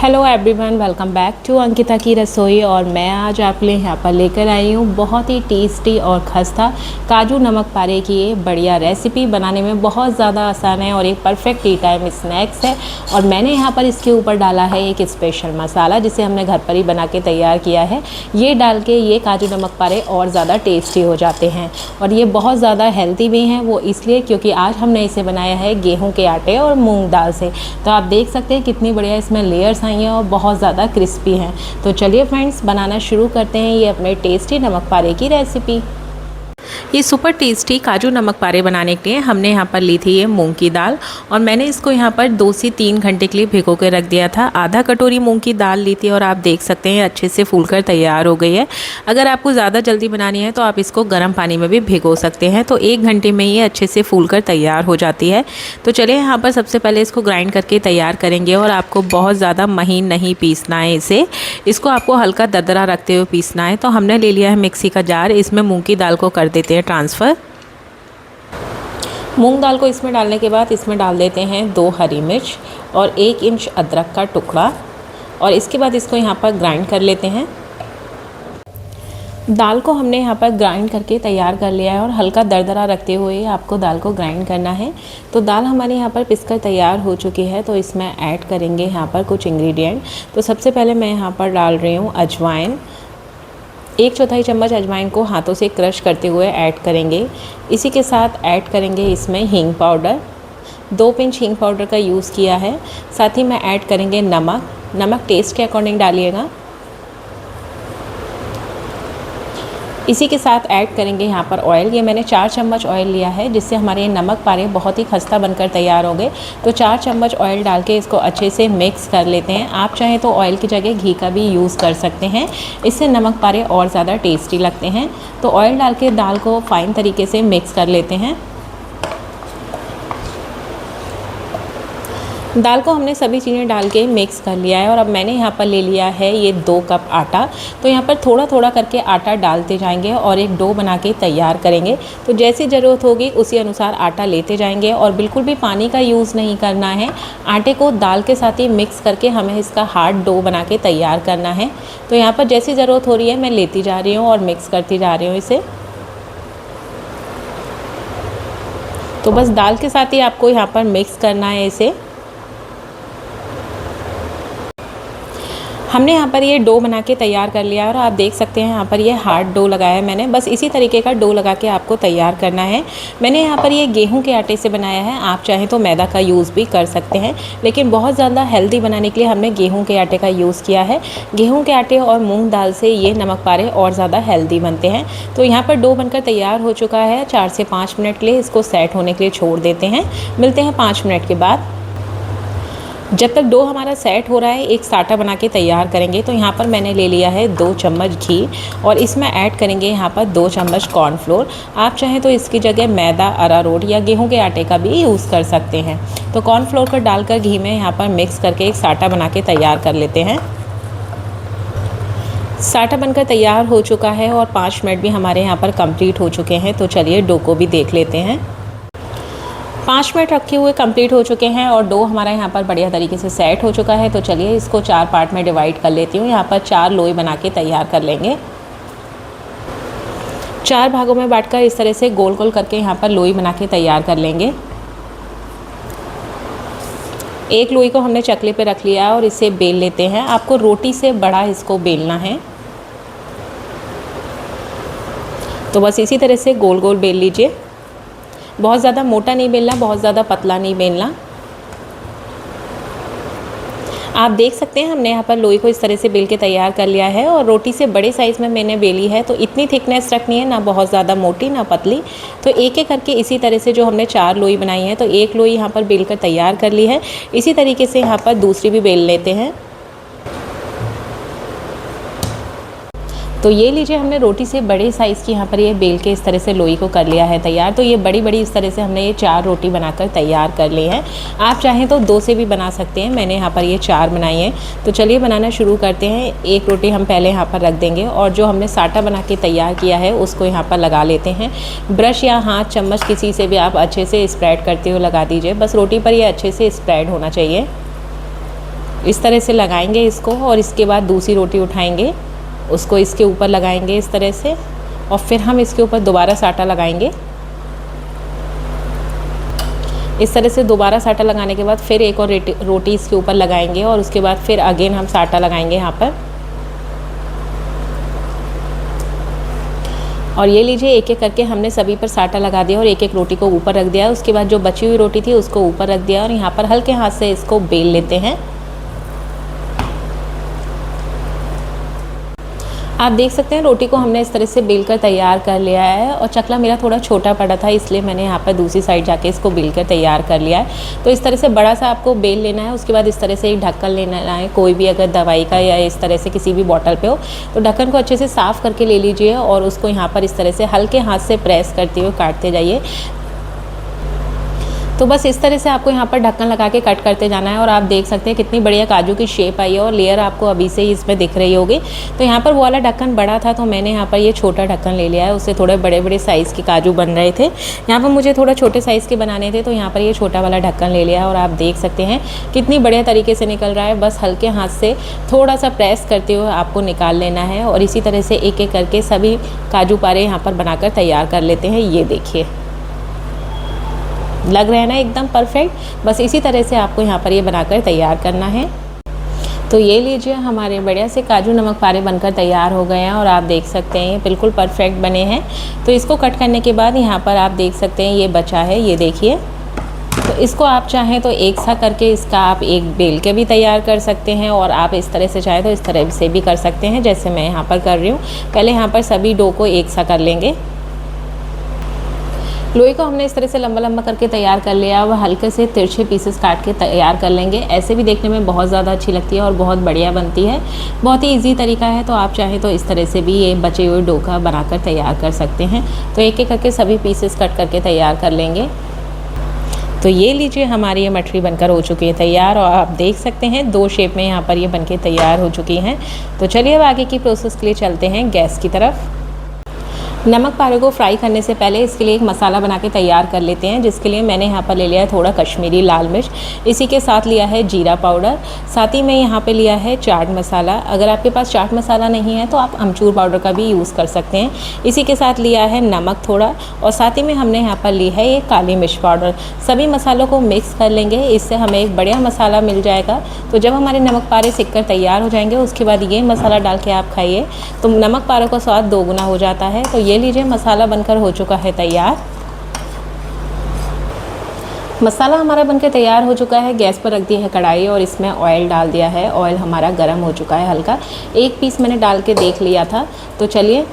Hello everyone, welcome back to Ankita की रसोई। और मैं आज आपके लिए यहाँ पर लेकर आई हूँ बहुत ही टेस्टी और खस्ता काजू नमक पारे की ये बढ़िया रेसिपी। बनाने में बहुत ज़्यादा आसान है और एक परफेक्ट टी टाइम स्नैक्स है। और मैंने यहाँ पर इसके ऊपर डाला है एक स्पेशल मसाला जिसे हमने घर पर ही बना के तैयार किया है। ये डाल के ये काजू नमक पारे और ज़्यादा टेस्टी हो जाते हैं और ये बहुत ज़्यादा हेल्दी भी हैं। वो इसलिए क्योंकि आज हमने इसे बनाया है गेहूँ के आटे और मूँग दाल से। तो आप देख सकते हैं कितनी बढ़िया इसमें लेयर्स आई हैं और बहुत ज़्यादा क्रिस्पी हैं। तो चलिए फ्रेंड्स, बनाना शुरू करते हैं ये अपने टेस्टी नमक पारे की रेसिपी। ये सुपर टेस्टी काजू नमक पारे बनाने के लिए हमने यहाँ पर ली थी ये मूंग की दाल और मैंने इसको यहाँ पर 2 से 3 घंटे के लिए भिगो के रख दिया था। आधा कटोरी मूंग की दाल ली थी और आप देख सकते हैं अच्छे से फूलकर तैयार हो गई है। अगर आपको ज़्यादा जल्दी बनानी है तो आप इसको गर्म पानी में भी भिगो सकते हैं, तो 1 घंटे में ये अच्छे से फूलकर तैयार हो जाती है। तो चलिए यहाँ पर सबसे पहले इसको ग्राइंड करके तैयार करेंगे और आपको बहुत ज़्यादा महीन नहीं पीसना है इसको आपको हल्का दरदरा रखते हुए पीसना है। तो हमने ले लिया है मिक्सी का जार, इसमें मूँग की दाल को कर देते हैं ट्रांसफ़र। मूंग दाल को इसमें डालने के बाद इसमें डाल देते हैं 2 हरी मिर्च और 1 इंच अदरक का टुकड़ा और इसके बाद इसको यहाँ पर ग्राइंड कर लेते हैं। दाल को हमने यहाँ पर ग्राइंड करके तैयार कर लिया है और हल्का दरदरा रखते हुए आपको दाल को ग्राइंड करना है। तो दाल हमारे यहाँ पर पिसकर तैयार हो चुकी है। तो इसमें ऐड करेंगे यहाँ पर कुछ इंग्रेडिएंट। तो सबसे पहले मैं यहाँ पर डाल रही हूँ अजवाइन। 1/4 चम्मच अजवाइन को हाथों से क्रश करते हुए ऐड करेंगे। इसी के साथ ऐड करेंगे इसमें हींग पाउडर, 2 पिंच हींग पाउडर का यूज़ किया है। साथ ही में ऐड करेंगे नमक टेस्ट के अकॉर्डिंग डालिएगा। इसी के साथ ऐड करेंगे यहाँ पर ऑयल। ये मैंने 4 चम्मच ऑयल लिया है जिससे हमारे ये नमक पारे बहुत ही खस्ता बनकर तैयार हो गए। तो 4 चम्मच ऑयल डाल के इसको अच्छे से मिक्स कर लेते हैं। आप चाहें तो ऑयल की जगह घी का भी यूज़ कर सकते हैं, इससे नमक पारे और ज़्यादा टेस्टी लगते हैं। तो ऑयल डाल के दाल को फाइन तरीके से मिक्स कर लेते हैं। दाल को हमने सभी चीज़ें डाल के मिक्स कर लिया है और अब मैंने यहाँ पर ले लिया है ये 2 कप आटा। तो यहाँ पर थोड़ा थोड़ा करके आटा डालते जाएंगे और एक डो बना के तैयार करेंगे। तो जैसी ज़रूरत होगी उसी अनुसार आटा लेते जाएंगे और बिल्कुल भी पानी का यूज़ नहीं करना है। आटे को दाल के साथ ही मिक्स करके हमें इसका हार्ड डो बना के तैयार करना है। तो यहाँ पर जैसी ज़रूरत हो रही है मैं लेती जा रही हूँ और मिक्स करती जा रही हूँ इसे। तो बस दाल के साथ ही आपको यहाँ पर मिक्स करना है इसे। हमने यहाँ पर ये डो बना के तैयार कर लिया और आप देख सकते हैं यहाँ पर ये हार्ड डो लगाया है मैंने। बस इसी तरीके का डो लगा के आपको तैयार करना है। मैंने यहाँ पर ये गेहूं के आटे से बनाया है, आप चाहें तो मैदा का यूज़ भी कर सकते हैं, लेकिन बहुत ज़्यादा हेल्दी बनाने के लिए हमने गेहूं के आटे का यूज़ किया है। गेहूँ के आटे और मूँग दाल से ये नमक पारे और ज़्यादा हेल्दी बनते हैं। तो यहाँ पर डो बनकर तैयार हो चुका है। 4 से 5 मिनट के लिए इसको सेट होने के लिए छोड़ देते हैं। मिलते हैं 5 मिनट के बाद। जब तक डो हमारा सेट हो रहा है एक साटा बना के तैयार करेंगे। तो यहाँ पर मैंने ले लिया है 2 चम्मच घी और इसमें ऐड करेंगे यहाँ पर 2 चम्मच कॉर्नफ्लोर। आप चाहें तो इसकी जगह मैदा, अरारोट या गेहूं के आटे का भी यूज़ कर सकते हैं। तो कॉर्नफ्लोर को डालकर घी में यहाँ पर मिक्स करके एक साटा बना के तैयार कर लेते हैं। साटा बनकर तैयार हो चुका है और 5 मिनट भी हमारे यहाँ पर कंप्लीट हो चुके हैं। तो चलिए डो को भी देख लेते हैं। 5 मिनट रखे हुए कंप्लीट हो चुके हैं और डो हमारा यहाँ पर बढ़िया तरीके से सेट हो चुका है। तो चलिए इसको 4 पार्ट में डिवाइड कर लेती हूँ। यहाँ पर 4 लोई बना के तैयार कर लेंगे। 4 भागों में बांटकर इस तरह से गोल गोल करके यहाँ पर लोई बना के तैयार कर लेंगे। एक लोई को हमने चकले पे रख लिया और इसे बेल लेते हैं। आपको रोटी से बड़ा इसको बेलना है। तो बस इसी तरह से गोल गोल बेल लीजिए। बहुत ज़्यादा मोटा नहीं बेलना, बहुत ज़्यादा पतला नहीं बेलना। आप देख सकते हैं हमने यहाँ पर लोई को इस तरह से बेल के तैयार कर लिया है और रोटी से बड़े साइज़ में मैंने बेली है। तो इतनी थिकनेस रखनी है, ना बहुत ज़्यादा मोटी ना पतली। तो एक एक करके इसी तरह से जो हमने 4 लोई बनाई है तो एक लोई यहाँ पर बेल कर तैयार कर ली है। इसी तरीके से यहाँ पर दूसरी भी बेल लेते हैं। तो ये लीजिए हमने रोटी से बड़े साइज़ की यहाँ पर ये बेल के इस तरह से लोई को कर लिया है तैयार। तो ये बड़ी बड़ी इस तरह से हमने ये 4 रोटी बनाकर तैयार कर ली हैं। आप चाहें तो 2 से भी बना सकते हैं। मैंने यहाँ पर ये 4 बनाई हैं। तो चलिए बनाना शुरू करते हैं। एक रोटी हम पहले यहाँ पर रख देंगे और जो हमने साटा बना के तैयार किया है उसको यहाँ पर लगा लेते हैं। ब्रश या हाथ, चम्मच किसी से भी आप अच्छे से स्प्रेड करते हुए लगा दीजिए। बस रोटी पर ये अच्छे से स्प्रेड होना चाहिए। इस तरह से लगाएंगे इसको और इसके बाद दूसरी रोटी उठाएंगे, उसको इसके ऊपर लगाएंगे इस तरह से, और फिर हम इसके ऊपर दोबारा साटा लगाएंगे। इस तरह से दोबारा साटा लगाने के बाद फिर एक और रोटी इसके ऊपर लगाएंगे और उसके बाद फिर अगेन हम साटा लगाएंगे यहाँ पर। और ये लीजिए, एक एक करके हमने सभी पर साटा लगा दिया और एक एक रोटी को ऊपर रख दिया। उसके बाद जो बची हुई रोटी थी उसको ऊपर रख दिया और यहाँ पर हल्के हाथ से इसको बेल लेते हैं। आप देख सकते हैं रोटी को हमने इस तरह से बेल कर तैयार कर लिया है। और चकला मेरा थोड़ा छोटा पड़ा था, इसलिए मैंने यहाँ पर दूसरी साइड जाके इसको बेल कर तैयार कर लिया है। तो इस तरह से बड़ा सा आपको बेल लेना है। उसके बाद इस तरह से एक ढक्कन लेना है, कोई भी अगर दवाई का या इस तरह से किसी भी बॉटल पे हो तो ढक्कन को अच्छे से साफ़ करके ले लीजिए और उसको यहाँ पर इस तरह से हल्के हाथ से प्रेस करते हुए काटते जाइए। तो बस इस तरह से आपको यहाँ पर ढक्कन लगा के कट करते जाना है। और आप देख सकते हैं कितनी बढ़िया काजू की शेप आई है और लेयर आपको अभी से ही इसमें दिख रही होगी। तो यहाँ पर वो वाला ढक्कन बड़ा था तो मैंने यहाँ पर ये छोटा ढक्कन ले लिया है, उससे थोड़े बड़े बड़े साइज़ के काजू बन रहे थे। यहाँ पर मुझे थोड़ा छोटे साइज़ के बनाने थे तो यहाँ पर ये छोटा वाला ढक्कन ले लिया है और आप देख सकते हैं कितनी बढ़िया तरीके से निकल रहा है। बस हल्के हाथ से थोड़ा सा प्रेस करते हुए आपको निकाल लेना है और इसी तरह से एक एक करके सभी काजू पारे यहाँ पर बनाकर तैयार कर लेते हैं। ये देखिए, लग रहा है ना एकदम परफेक्ट। बस इसी तरह से आपको यहाँ पर ये बनाकर तैयार करना है। तो ये लीजिए, हमारे बढ़िया से काजू नमक पारे बनकर तैयार हो गए हैं और आप देख सकते हैं ये बिल्कुल परफेक्ट बने हैं। तो इसको कट करने के बाद यहाँ पर आप देख सकते हैं ये बचा है, ये देखिए। तो इसको आप चाहें तो एक सा करके इसका आप एक बेल के भी तैयार कर सकते हैं और आप इस तरह से चाहें तो इस तरह से भी कर सकते हैं, जैसे मैं यहाँ पर कर रही हूँ। पहले यहाँ पर सभी डो को एक सा कर लेंगे। लोई को हमने इस तरह से लंबा लंबा करके तैयार कर लिया। वह हल्के से तिरछे पीसेस काट के तैयार कर लेंगे। ऐसे भी देखने में बहुत ज़्यादा अच्छी लगती है और बहुत बढ़िया बनती है। बहुत ही इजी तरीका है, तो आप चाहें तो इस तरह से भी ये बचे हुए डो का बनाकर तैयार कर सकते हैं। तो एक एक करके सभी पीसेस कट करके तैयार कर लेंगे। तो ये लीजिए, हमारी ये मठरी बनकर हो चुकी है तैयार और आप देख सकते हैं 2 शेप में यहाँ पर ये बनके तैयार हो चुकी हैं। तो चलिए अब आगे की प्रोसेस के लिए चलते हैं गैस की तरफ। नमक पारे को फ्राई करने से पहले इसके लिए एक मसाला बना के तैयार कर लेते हैं, जिसके लिए मैंने यहाँ पर ले लिया है थोड़ा कश्मीरी लाल मिर्च, इसी के साथ लिया है जीरा पाउडर, साथ ही में यहाँ पे लिया है चाट मसाला। अगर आपके पास चाट मसाला नहीं है तो आप अमचूर पाउडर का भी यूज़ कर सकते हैं। इसी के साथ लिया है नमक थोड़ा और साथ ही में हमने यहाँ पर ली है ये काली मिर्च पाउडर। सभी मसालों को मिक्स कर लेंगे, इससे हमें एक बढ़िया मसाला मिल जाएगा। तो जब हमारे नमक पारे सिक कर तैयार हो जाएंगे उसके बाद ये मसाला डाल के आप खाइए तो नमक पारे का स्वाद दोगुना हो जाता है। तो ये लीजिए, मसाला बनकर हो चुका है तैयार। मसाला हमारा बनकर तैयार हो चुका है। गैस पर रख दी है कढ़ाई और इसमें ऑयल डाल दिया है। ऑयल हमारा गर्म हो चुका है हल्का। एक पीस मैंने डाल के देख लिया था। तो चलिए,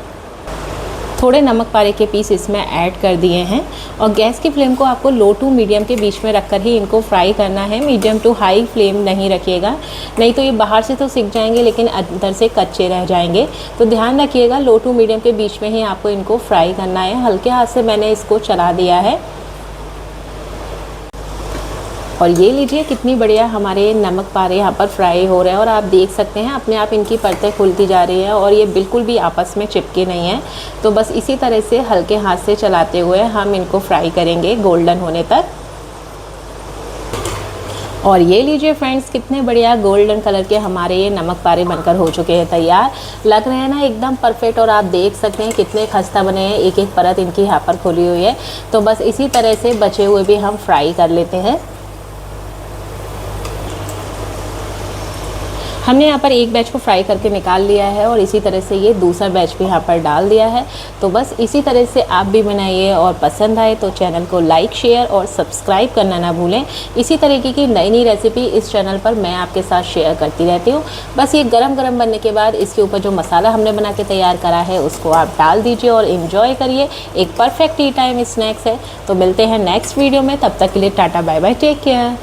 थोड़े नमक पारे के पीस इसमें ऐड कर दिए हैं और गैस की फ्लेम को आपको लो टू मीडियम के बीच में रखकर ही इनको फ्राई करना है। मीडियम टू हाई फ्लेम नहीं रखिएगा, नहीं तो ये बाहर से तो सिक जाएंगे लेकिन अंदर से कच्चे रह जाएंगे। तो ध्यान रखिएगा, लो टू मीडियम के बीच में ही आपको इनको फ्राई करना है। हल्के हाथ से मैंने इसको चला दिया है और ये लीजिए कितनी बढ़िया हमारे नमक पारे यहाँ पर फ्राई हो रहे हैं और आप देख सकते हैं अपने आप इनकी परतें खुलती जा रही हैं और ये बिल्कुल भी आपस में चिपके नहीं हैं। तो बस इसी तरह से हल्के हाथ से चलाते हुए हम इनको फ्राई करेंगे गोल्डन होने तक। और ये लीजिए फ्रेंड्स, कितने बढ़िया गोल्डन कलर के हमारे ये नमक पारे बनकर हो चुके हैं तैयार। लग रहे हैं ना एकदम परफेक्ट और आप देख सकते हैं कितने खस्ता बने हैं। एक एक परत इनकी यहाँ पर खुली हुई है। तो बस इसी तरह से बचे हुए भी हम फ्राई कर लेते हैं। हमने यहाँ पर एक बैच को फ्राई करके निकाल लिया है और इसी तरह से ये दूसरा बैच भी यहाँ पर डाल दिया है। तो बस इसी तरह से आप भी बनाइए और पसंद आए तो चैनल को लाइक, शेयर और सब्सक्राइब करना ना भूलें। इसी तरीके की नई नई रेसिपी इस चैनल पर मैं आपके साथ शेयर करती रहती हूँ। बस ये गरम गरम बनने के बाद इसके ऊपर जो मसाला हमने बना के तैयार करा है उसको आप डाल दीजिए और इन्जॉय करिए। एक परफेक्ट टी टाइम स्नैक्स है। तो मिलते हैं नेक्स्ट वीडियो में, तब तक के लिए tata bye bye, take care.